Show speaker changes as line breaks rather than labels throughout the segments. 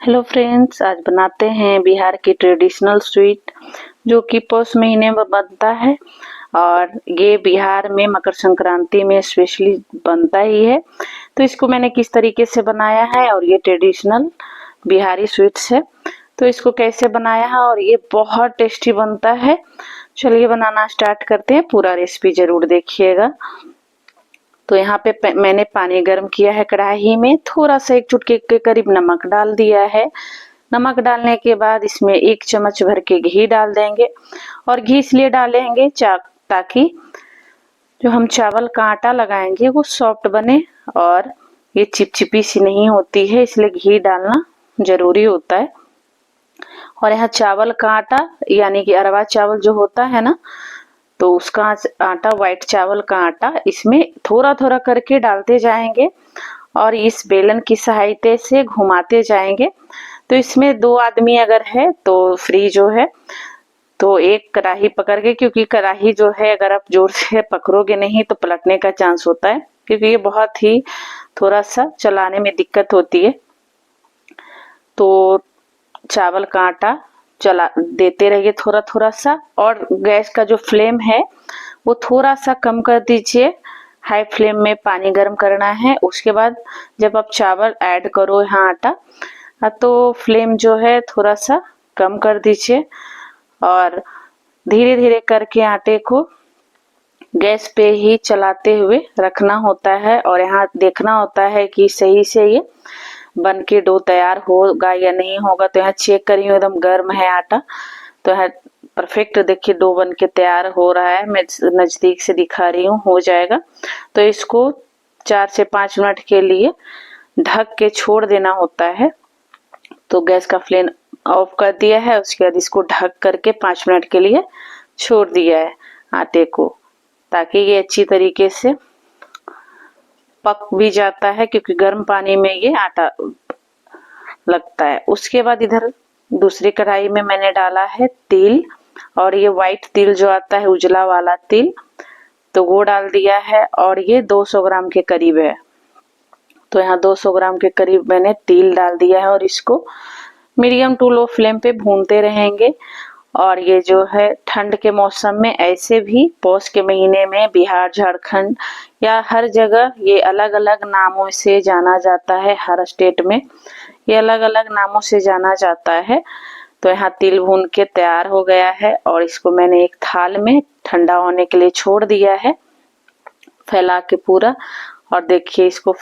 Hello friends, आज बनाते हैं बिहार की ट्रेडिशनल स्वीट जो कि पौष महीने में बनता है। और ये बिहार में मकर संक्रांति में स्पेशली बनता ही है। तो इसको मैंने किस तरीके से बनाया है और ये ट्रेडिशनल बिहारी स्वीट्स है। तो इसको कैसे बनाया है और ये बहुत टेस्टी बनता है। चलिए बनाना स्टार्ट करते हैं, पूरा रेसिपी जरूर देखिएगा। तो यहाँ पे मैंने पानी गर्म किया है, कढ़ाई में थोड़ा सा 1 चुटकी के करीब नमक डाल दिया है। नमक डालने के बाद इसमें 1 चम्मच भर के घी डाल देंगे। और घी इसलिए डालेंगे ताकि जो हम चावल का आटा लगाएंगे वो सॉफ्ट बने और ये चिपचिपी सी नहीं होती है, इसलिए घी डालना जरूरी होता है। और यहाँ चावल का आटा यानी कि अरवा चावल जो होता है ना, तो उसका आटा, व्हाइट चावल का आटा इसमें थोड़ा थोड़ा करके डालते जाएंगे और इस बेलन की सहायता से घुमाते जाएंगे। तो इसमें 2 आदमी अगर है तो फ्री जो है तो एक कढ़ाई पकड़ के, क्योंकि कढ़ाई जो है अगर आप जोर से पकड़ोगे नहीं तो पलटने का चांस होता है, क्योंकि ये बहुत ही थोड़ा सा चलाने में दिक्कत होती है। तो चावल का आटा चला देते रहिए थोड़ा थोड़ा सा, और गैस का जो फ्लेम है वो थोड़ा सा कम कर दीजिए। हाई फ्लेम में पानी गर्म करना है। उसके बाद जब आप चावल ऐड करो यहाँ आटा, तो फ्लेम जो है थोड़ा सा कम कर दीजिए और धीरे धीरे करके आटे को गैस पे ही चलाते हुए रखना होता है। और यहाँ देखना होता है कि सही से ये बन के डो तैयार होगा या नहीं होगा। तो यहाँ चेक करी हूँ, एकदम गर्म है आटा, तो यहाँ परफेक्ट देखिए डो बन के तैयार हो रहा है। मैं नजदीक से दिखा रही हूँ, हो जाएगा। तो इसको 4 से 5 मिनट के लिए ढक के छोड़ देना होता है। तो गैस का फ्लेम ऑफ कर दिया है, उसके बाद इसको ढक करके 5 मिनट के लिए छोड़ दिया है आटे को, ताकि ये अच्छी तरीके से पक भी जाता है, क्योंकि गर्म पानी में ये आटा लगता है। उसके बाद इधर दूसरी कढ़ाई में मैंने डाला है तिल, और ये व्हाइट तिल जो आता है, उजला वाला तिल, तो वो डाल दिया है। और ये 200 ग्राम के करीब है। तो यहाँ 200 ग्राम के करीब मैंने तिल डाल दिया है और इसको मीडियम टू लो फ्लेम पे भूनते रहेंगे। और ये जो है ठंड के मौसम में, ऐसे भी पौष के महीने में बिहार, झारखंड या हर जगह ये अलग अलग नामों से जाना जाता है। हर स्टेट में ये अलग अलग नामों से जाना जाता है। तो यहाँ तिल भून के तैयार हो गया है और इसको मैंने एक थाल में ठंडा होने के लिए छोड़ दिया है, फैला के पूरा। और देखिए इसको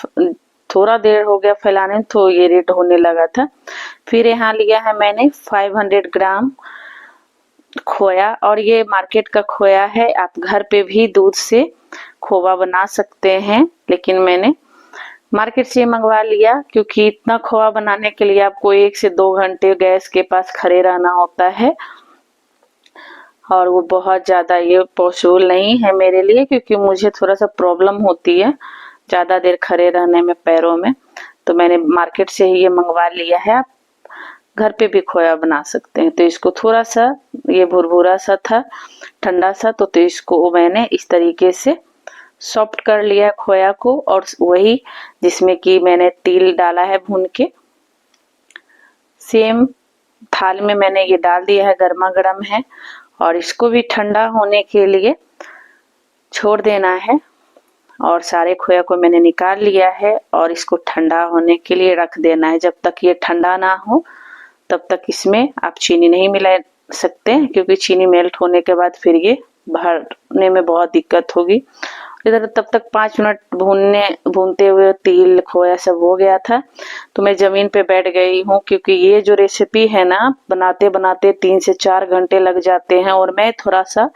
थोड़ा देर हो गया फैलाने, तो ये रेड होने लगा था। फिर यहाँ लिया है मैंने 500 ग्राम खोया, और ये मार्केट का खोया है। आप घर पे भी दूध से खोवा बना सकते हैं, लेकिन मैंने मार्केट से मंगवा लिया, क्योंकि इतना खोवा बनाने के लिए आपको 1 से 2 घंटे गैस के पास खड़े रहना होता है। और वो बहुत ज़्यादा ये पॉसिबल नहीं है मेरे लिए, क्योंकि मुझे थोड़ा सा प्रॉब्लम होती है ज़्यादा देर खड़े रहने में पैरों में। तो मैंने मार्केट से ही ये मंगवा लिया है। आप घर पे भी खोया बना सकते हैं। तो इसको थोड़ा सा, ये भुरभुरा सा था, ठंडा सा, तो इसको मैंने इस तरीके से सॉफ्ट कर लिया खोया को। और वही जिसमें कि मैंने तिल डाला है भून के, सेम थाल में मैंने ये डाल दिया है, गर्मा गर्म है। और इसको भी ठंडा होने के लिए छोड़ देना है। और सारे खोया को मैंने निकाल लिया है और इसको ठंडा होने के लिए रख देना है। जब तक ये ठंडा ना हो तब तक इसमें आप चीनी नहीं मिला सकते, क्योंकि चीनी मेल्ट होने के बाद फिर ये भरने में बहुत दिक्कत होगी। इधर तब तक 5 मिनट भूनते हुए तिल खोया सब हो गया था। तो मैं जमीन पे बैठ गई हूँ, क्योंकि ये जो रेसिपी है ना, बनाते बनाते 3 से 4 घंटे लग जाते हैं। और मैं थोड़ा सा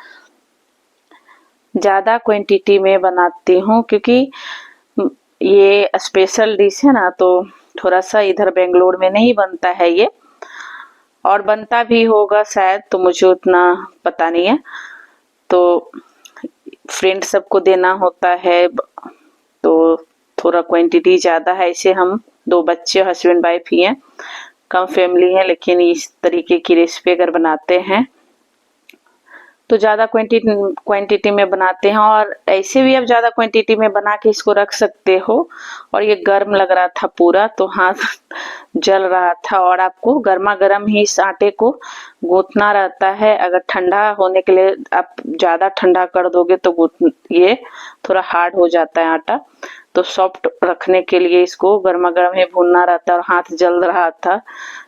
ज्यादा क्वांटिटी में बनाती हूँ, क्योंकि ये स्पेशल डिश है ना, तो थोड़ा सा इधर बेंगलोर में नहीं बनता है ये, और बनता भी होगा शायद, तो मुझे उतना पता नहीं है। तो फ्रेंड सबको देना होता है, तो थोड़ा क्वांटिटी ज़्यादा है। इसे हम 2 बच्चे, हस्बैंड वाइफ ही हैं, कम फैमिली है, लेकिन इस तरीके की रेसिपी अगर बनाते हैं तो ज़्यादा क्वांटिटी में बनाते हैं। और ऐसे भी आप ज़्यादा क्वांटिटी में बना के इसको रख सकते हो। और ये गर्म लग रहा था पूरा, तो हाथ जल रहा था। और आपको गर्मा गर्म ही इस आटे को गूंथना रहता है। अगर ठंडा होने के लिए आप ज़्यादा ठंडा कर दोगे तो ये थोड़ा हार्ड हो जाता है आटा। तो सॉफ्ट रखने के लिए इसको गर्मा गर्म ही भूनना रहता है। और हाथ जल रहा था,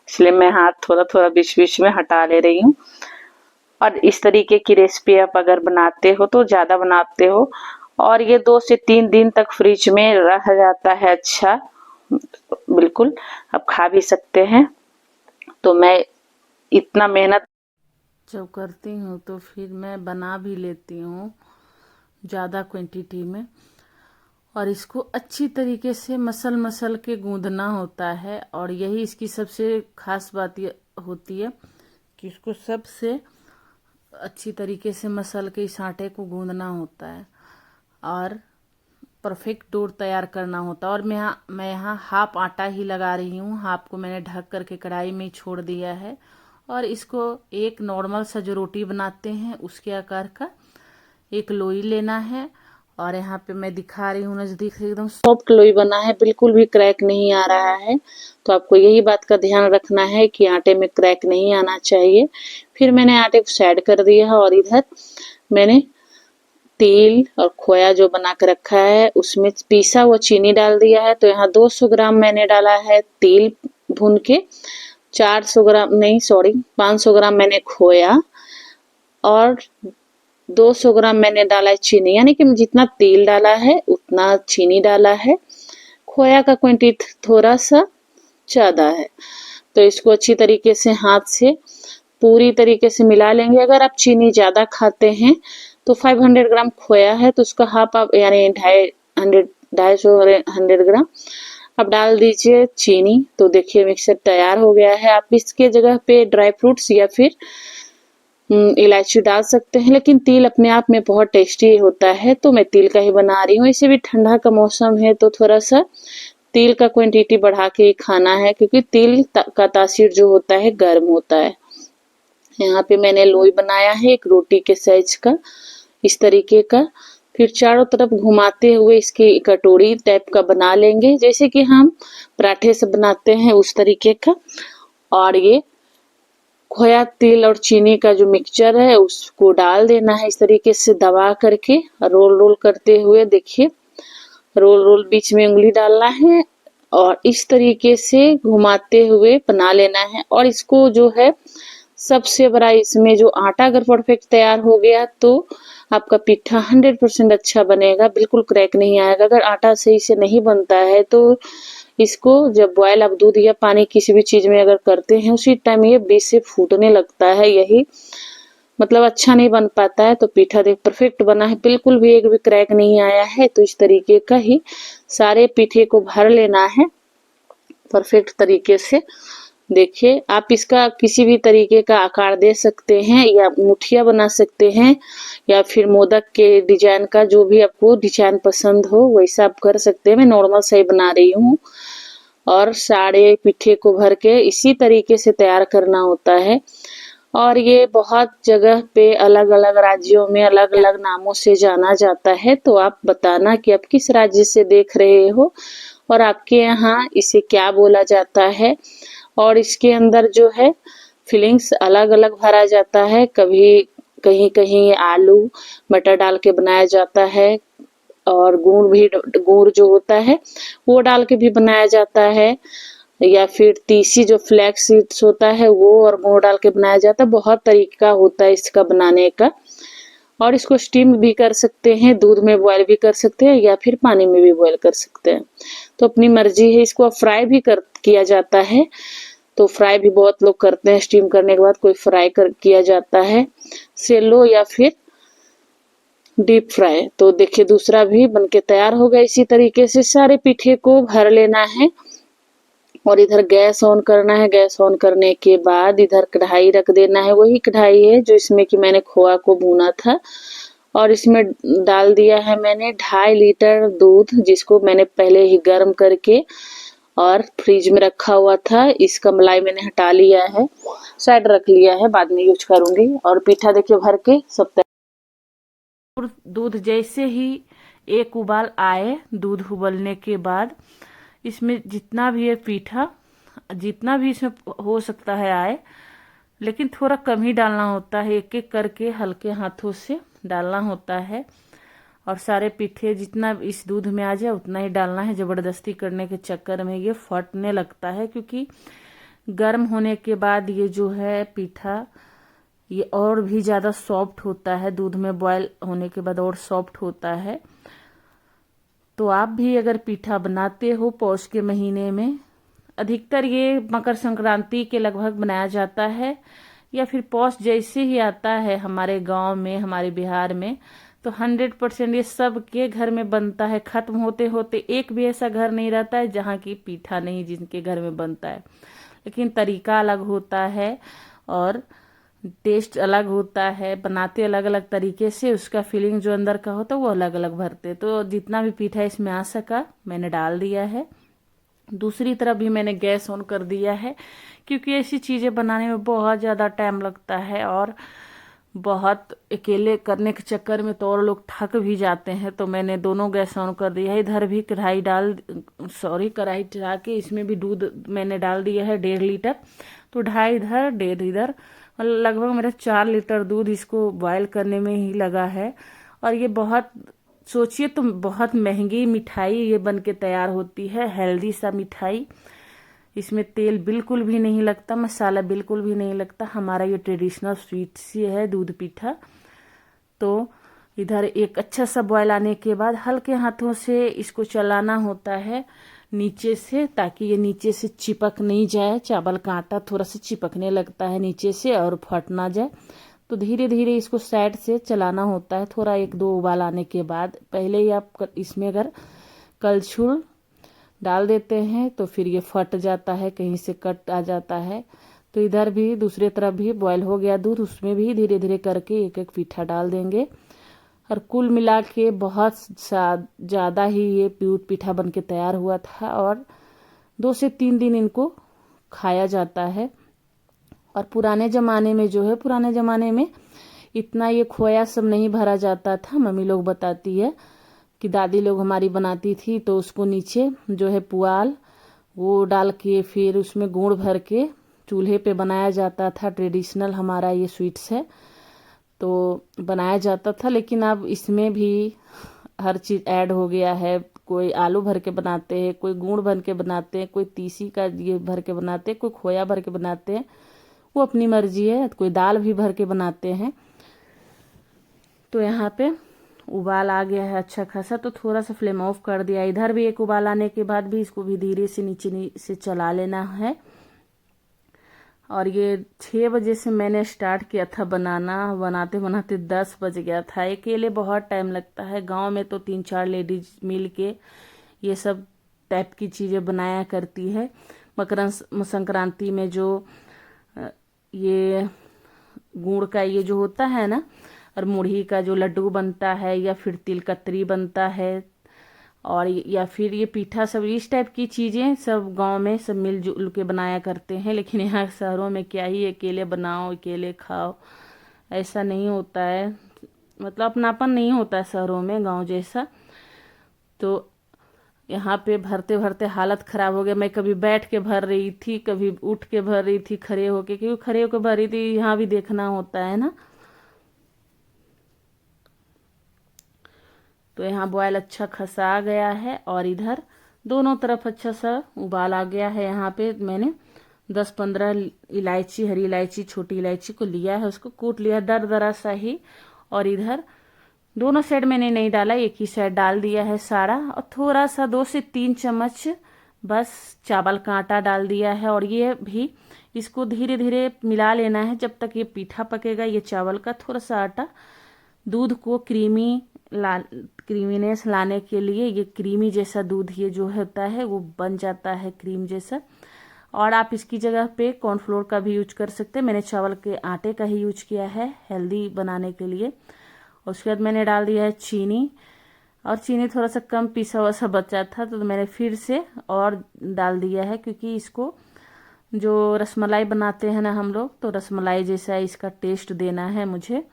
इसलिए मैं हाथ थोड़ा थोड़ा बीच बीच में हटा ले रही हूँ। और इस तरीके की रेसिपी आप अगर बनाते हो तो ज़्यादा बनाते हो, और ये 2 से 3 दिन तक फ्रिज में रह जाता है। अच्छा, बिल्कुल आप खा भी सकते हैं। तो मैं इतना मेहनत
जब करती हूँ तो फिर मैं बना भी लेती हूँ ज़्यादा क्वांटिटी में। और इसको अच्छी तरीके से मसल के गूंदना होता है। और यही इसकी सबसे खास बात ये होती है कि इसको सबसे अच्छी तरीके से मसल के इस आटे को गूंदना होता है और परफेक्ट डो तैयार करना होता है। और मैं यहाँ हाफ आटा ही लगा रही हूँ, हाफ को मैंने ढक करके कढ़ाई में छोड़ दिया है। और इसको एक नॉर्मल सा जो रोटी बनाते हैं उसके आकार का एक लोई लेना है। और यहाँ पे मैं दिखा रही हूँ नज़दीक से, एकदम
सॉफ्ट लोई बना है, बिल्कुल भी क्रैक नहीं आ रहा है। तो आपको यही बात का ध्यान रखना है कि आटे में क्रैक नहीं आना चाहिए। फिर मैंने आटे को साइड कर दिया है और इधर मैंने तिल और खोया जो बना के रखा है उसमें पिसा हुआ चीनी डाल दिया है। तो यहाँ 200 ग्राम मैंने डाला है तिल भून के, 500 ग्राम मैंने खोया, और 200 ग्राम मैंने डाला है चीनी। यानी कि जितना तेल डाला है उतना चीनी डाला है। खोया का क्वांटिटी थोड़ा सा ज़्यादा है। तो इसको अच्छी तरीके से हाथ से पूरी तरीके से मिला लेंगे। अगर आप चीनी ज़्यादा खाते हैं तो 500 ग्राम खोया है तो उसका हाफ आप यानी 250 ग्राम अब डाल दीजिए चीनी। तो देखिए मिक्सर तैयार हो गया है। आप इसके जगह पे ड्राई फ्रूट्स या फिर इलायची डाल सकते हैं, लेकिन तिल अपने आप में बहुत टेस्टी होता है तो मैं तिल का ही बना रही हूँ। इसे भी ठंडा का मौसम है तो थोड़ा सा तिल का क्वांटिटी बढ़ा के खाना है, क्योंकि तिल का तासीर जो होता है गर्म होता है। यहाँ पे मैंने लोई बनाया है एक रोटी के साइज का, इस तरीके का। फिर चारों तरफ घुमाते हुए इसकी कटोरी टाइप का बना लेंगे, जैसे कि हम पराठे से बनाते हैं उस तरीके का। और ये खोया तिल और चीनी का जो मिक्सचर है उसको डाल देना है इस तरीके से दबा करके, रोल रोल करते हुए। देखिए रोल बीच में उंगली डालना है और इस तरीके से घुमाते हुए बना लेना है। और इसको जो है सबसे बड़ा इसमें जो आटा अगर परफेक्ट तैयार हो गया तो आपका पिट्ठा 100% अच्छा बनेगा, बिल्कुल क्रैक नहीं आएगा। अगर आटा सही से नहीं बनता है तो इसको जब बॉयल आप दूध या पानी किसी भी चीज में अगर करते हैं उसी टाइम ये बीच से फूटने लगता है, यही मतलब अच्छा नहीं बन पाता है। तो पीठा देख परफेक्ट बना है, बिल्कुल भी एक भी क्रैक नहीं आया है। तो इस तरीके का ही सारे पीठे को भर लेना है परफेक्ट तरीके से। देखिए आप इसका किसी भी तरीके का आकार दे सकते हैं, या मुठिया बना सकते हैं, या फिर मोदक के डिजाइन का जो भी आपको डिजाइन पसंद हो वैसा आप कर सकते हैं। मैं नॉर्मल सा ही बना रही हूँ। और सारे पीठे को भर के इसी तरीके से तैयार करना होता है। और ये बहुत जगह पे अलग अलग राज्यों में अलग अलग नामों से जाना जाता है। तो आप बताना कि आप किस राज्य से देख रहे हो और आपके यहाँ इसे क्या बोला जाता है। और इसके अंदर जो है फिलिंग्स अलग अलग भरा जाता है, कभी कहीं कहीं आलू मटर डाल के बनाया जाता है, और गुड़ जो होता है वो डाल के भी बनाया जाता है, या फिर तीसी जो फ्लैक्स सीड्स होता है वो और गुड़ डाल के बनाया जाता है। बहुत तरीका होता है इसका बनाने का। और इसको स्टीम भी कर सकते हैं, दूध में बॉयल भी कर सकते हैं, या फिर पानी में भी बॉयल कर सकते हैं, तो अपनी मर्जी है। इसको फ्राई भी किया जाता है, तो फ्राई भी बहुत लोग करते हैं। स्टीम करने के बाद कोई फ्राई किया जाता है, सेलो या फिर डीप फ्राई। तो देखिए दूसरा भी बनके तैयार हो गया। इसी तरीके से सारे पीठे को भर लेना है। और इधर गैस ऑन करना है। गैस ऑन करने के बाद इधर कढ़ाई रख देना है, वही कढ़ाई है जो इसमें कि मैंने खोआ को भूना था। और इसमें डाल दिया है मैंने 2.5 लीटर दूध, जिसको मैंने पहले ही गर्म करके और फ्रिज में रखा हुआ था। इसका मलाई मैंने हटा लिया है, साइड रख लिया है, बाद में यूज करूंगी। और पीठा देखिए भर के सब
और दूध जैसे ही एक उबाल आए, दूध उबलने के बाद इसमें जितना भी है पीठा, जितना भी इसमें हो सकता है आए, लेकिन थोड़ा कम ही डालना होता है। एक एक करके हल्के हाथों से डालना होता है और सारे पीठे जितना इस दूध में आ जाए उतना ही डालना है। जबरदस्ती करने के चक्कर में ये फटने लगता है, क्योंकि गर्म होने के बाद ये जो है पीठा ये और भी ज़्यादा सॉफ्ट होता है। दूध में बॉयल होने के बाद और सॉफ्ट होता है। तो आप भी अगर पीठा बनाते हो पौष के महीने में, अधिकतर ये मकर संक्रांति के लगभग बनाया जाता है, या फिर पौष जैसे ही आता है हमारे गांव में, हमारे बिहार में, तो 100% ये सबके घर में बनता है। खत्म होते होते एक भी ऐसा घर नहीं रहता है जहाँ की पीठा नहीं जिनके घर में बनता है। लेकिन तरीका अलग होता है और टेस्ट अलग होता है, बनाते अलग अलग तरीके से, उसका फीलिंग जो अंदर का होता है वो अलग अलग भरते। तो जितना भी पीठा इसमें आ सका मैंने डाल दिया है। दूसरी तरफ भी मैंने गैस ऑन कर दिया है, क्योंकि ऐसी चीज़ें बनाने में बहुत ज़्यादा टाइम लगता है और बहुत अकेले करने के चक्कर में तो और लोग थक भी जाते हैं। तो मैंने दोनों गैस ऑन कर दिया है। इधर भी कढ़ाई चढ़ा के इसमें भी दूध मैंने डाल दिया है 1.5 लीटर। तो 2.5 इधर 1.5 इधर, लगभग मेरा 4 लीटर दूध इसको बॉयल करने में ही लगा है। और ये बहुत, सोचिए तो बहुत महंगी मिठाई ये बन के तैयार होती है, हेल्दी सा मिठाई। इसमें तेल बिल्कुल भी नहीं लगता, मसाला बिल्कुल भी नहीं लगता। हमारा ये ट्रेडिशनल स्वीट सी है दूध पीठा। तो इधर एक अच्छा सा बॉयल आने के बाद हल्के हाथों से इसको चलाना होता है नीचे से, ताकि ये नीचे से चिपक नहीं जाए। चावल का आटा थोड़ा सा चिपकने लगता है नीचे से और फट ना जाए। तो धीरे धीरे इसको साइड से चलाना होता है। थोड़ा 1-2 उबाल आने के बाद पहले ही आप इसमें अगर कलछुल डाल देते हैं तो फिर ये फट जाता है, कहीं से कट आ जाता है। तो इधर भी दूसरी तरफ भी बॉयल हो गया दूध, उसमें भी धीरे धीरे करके एक एक पीठा डाल देंगे। और कुल मिला के बहुत ज़्यादा ही ये दूध पीठा बन के तैयार हुआ था और 2 से 3 दिन इनको खाया जाता है। और पुराने ज़माने में जो है, पुराने ज़माने में इतना ये खोया सब नहीं भरा जाता था। मम्मी लोग बताती है कि दादी लोग हमारी बनाती थी, तो उसको नीचे जो है पुआल वो डाल के फिर उसमें गुड़ भर के चूल्हे पे बनाया जाता था। ट्रेडिशनल हमारा ये स्वीट्स है तो बनाया जाता था। लेकिन अब इसमें भी हर चीज़ ऐड हो गया है। कोई आलू भर के बनाते हैं, कोई गुड़ भर के बनाते हैं, कोई तीसी का ये भर के बनाते हैं, कोई खोया भर के बनाते हैं, वो अपनी मर्जी है। कोई दाल भी भर के बनाते हैं। तो यहाँ पे उबाल आ गया है अच्छा खासा, तो थोड़ा सा फ्लेम ऑफ कर दिया। इधर भी एक उबाल आने के बाद भी इसको भी धीरे से नीचे से चला लेना है। और ये 6 बजे से मैंने स्टार्ट किया था बनाना, बनाते बनाते 10 बज गया था। अकेले बहुत टाइम लगता है। गांव में तो 3-4 लेडीज मिल के ये सब टाइप की चीज़ें बनाया करती है। मकर संक्रांति में जो ये गुड़ का ये जो होता है ना, और मुरही का जो लड्डू बनता है, या फिर तिलकतरी बनता है, और या फिर ये पीठा, सब इस टाइप की चीज़ें सब गांव में सब मिलजुल के बनाया करते हैं। लेकिन यहाँ शहरों में क्या ही अकेले बनाओ अकेले खाओ, ऐसा नहीं होता है। मतलब अपनापन नहीं होता है शहरों में गांव जैसा। तो यहाँ पे भरते भरते हालत ख़राब हो गया। मैं कभी बैठ के भर रही थी, कभी उठ के भर रही थी, खड़े होके, क्योंकि खड़े होकर भर रही थी, यहाँ भी देखना होता है ना। तो यहाँ बॉयल अच्छा खासा आ गया है और इधर दोनों तरफ अच्छा सा उबाल आ गया है। यहाँ पे मैंने 10-15 इलायची, हरी इलायची, छोटी इलायची को लिया है, उसको कूट लिया दरदरा सा ही। और इधर दोनों साइड मैंने नहीं डाला, एक ही साइड डाल दिया है सारा। और थोड़ा सा 2 से 3 चम्मच बस चावल का आटा डाल दिया है। और ये भी इसको धीरे धीरे मिला लेना है जब तक ये पीठा पकेगा। ये चावल का थोड़ा सा आटा दूध को क्रीमीनेस लाने के लिए, ये क्रीमी जैसा दूध ये जो होता है वो बन जाता है क्रीम जैसा। और आप इसकी जगह पे कॉर्नफ्लोर का भी यूज कर सकते हैं। मैंने चावल के आटे का ही यूज किया है हेल्दी बनाने के लिए। उसके बाद मैंने डाल दिया है चीनी, और चीनी थोड़ा सा कम पिसा हुआ सा बचा था तो मैंने फिर से और डाल दिया है, क्योंकि इसको जो रसमलाई बनाते हैं ना हम लोग, तो रसमलाई जैसा इसका टेस्ट देना है मुझे।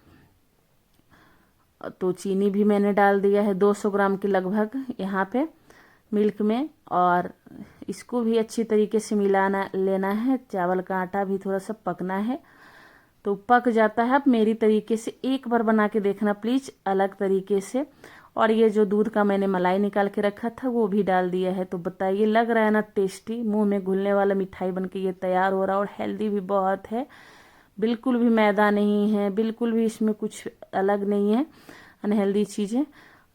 तो चीनी भी मैंने डाल दिया है 200 ग्राम के लगभग यहाँ पे मिल्क में, और इसको भी अच्छी तरीके से मिलाना लेना है। चावल का आटा भी थोड़ा सा पकना है, तो पक जाता है। अब मेरी तरीके से एक बार बना के देखना प्लीज, अलग तरीके से। और ये जो दूध का मैंने मलाई निकाल के रखा था वो भी डाल दिया है। तो बताइए, लग रहा है ना टेस्टी, मुंह में घुलने वाला मिठाई बनके ये तैयार हो रहा है। और हेल्दी भी बहुत है, बिल्कुल भी मैदा नहीं है, बिल्कुल भी इसमें कुछ अलग नहीं है अनहेल्दी चीज़ें।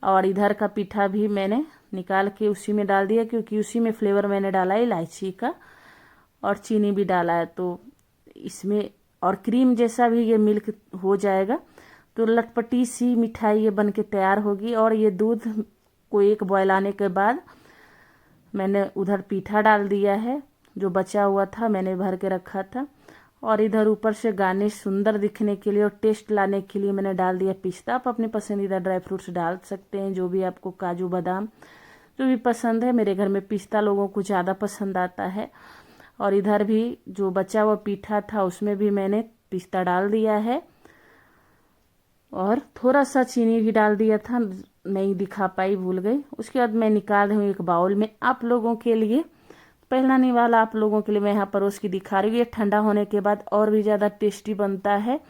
और इधर का पीठा भी मैंने निकाल के उसी में डाल दिया, क्योंकि उसी में फ्लेवर मैंने डाला है इलायची का, और चीनी भी डाला है। तो इसमें और क्रीम जैसा भी ये मिल्क हो जाएगा, तो लटपटी सी मिठाई ये बन के तैयार होगी। और ये दूध को एक बॉयल आने के बाद मैंने उधर पीठा डाल दिया है, जो बचा हुआ था मैंने भर के रखा था। और इधर ऊपर से गार्निश सुंदर दिखने के लिए और टेस्ट लाने के लिए मैंने डाल दिया पिस्ता। आप अपने पसंदीदा ड्राई फ्रूट्स डाल सकते हैं, जो भी आपको, काजू बादाम जो भी पसंद है। मेरे घर में पिस्ता लोगों को ज़्यादा पसंद आता है। और इधर भी जो बचा हुआ पीठा था उसमें भी मैंने पिस्ता डाल दिया है, और थोड़ा सा चीनी भी डाल दिया था, नहीं दिखा पाई, भूल गई। उसके बाद मैं निकाल रही हूँ एक बाउल में आप लोगों के लिए। पहला नहीं वाला आप लोगों के लिए मैं यहाँ परोस की दिखा रही हूँ। ये ठंडा होने के बाद और भी ज़्यादा टेस्टी बनता है।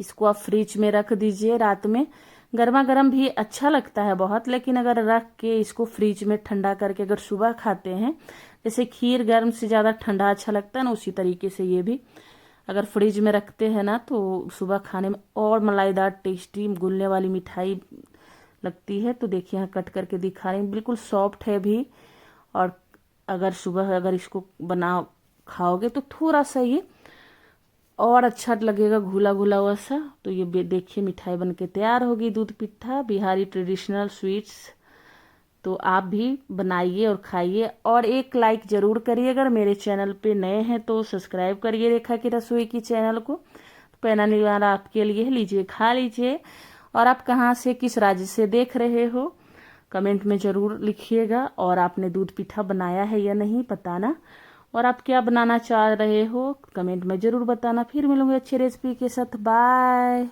इसको आप फ्रिज में रख दीजिए रात में। गर्मा गर्म भी अच्छा लगता है बहुत, लेकिन अगर रख के इसको फ्रिज में ठंडा करके अगर सुबह खाते हैं, जैसे खीर गर्म से ज़्यादा ठंडा अच्छा लगता है ना, उसी तरीके से ये भी अगर फ्रिज में रखते हैं ना, तो सुबह खाने में और मलाईदार टेस्टी गुलने वाली मिठाई लगती है। तो देखिए यहाँ कट करके दिखा रही हूँ, बिल्कुल सॉफ्ट है भी। और अगर सुबह अगर इसको बना खाओगे तो थोड़ा सा ये और अच्छा लगेगा, घुला घुला हुआ सा। तो ये देखिए मिठाई बन के तैयार होगी, दूध पिट्ठा बिहारी ट्रेडिशनल स्वीट्स। तो आप भी बनाइए और खाइए, और एक लाइक जरूर करिए। अगर मेरे चैनल पे नए हैं तो सब्सक्राइब करिए रेखा की रसोई की चैनल को। पहला निवारा आपके लिए, लीजिए खा लीजिए। और आप कहाँ से, किस राज्य से देख रहे हो, कमेंट में ज़रूर लिखिएगा। और आपने दूध पिठा बनाया है या नहीं बताना, और आप क्या बनाना चाह रहे हो कमेंट में ज़रूर बताना। फिर मिलूंगी अच्छी रेसिपी के साथ, बाय।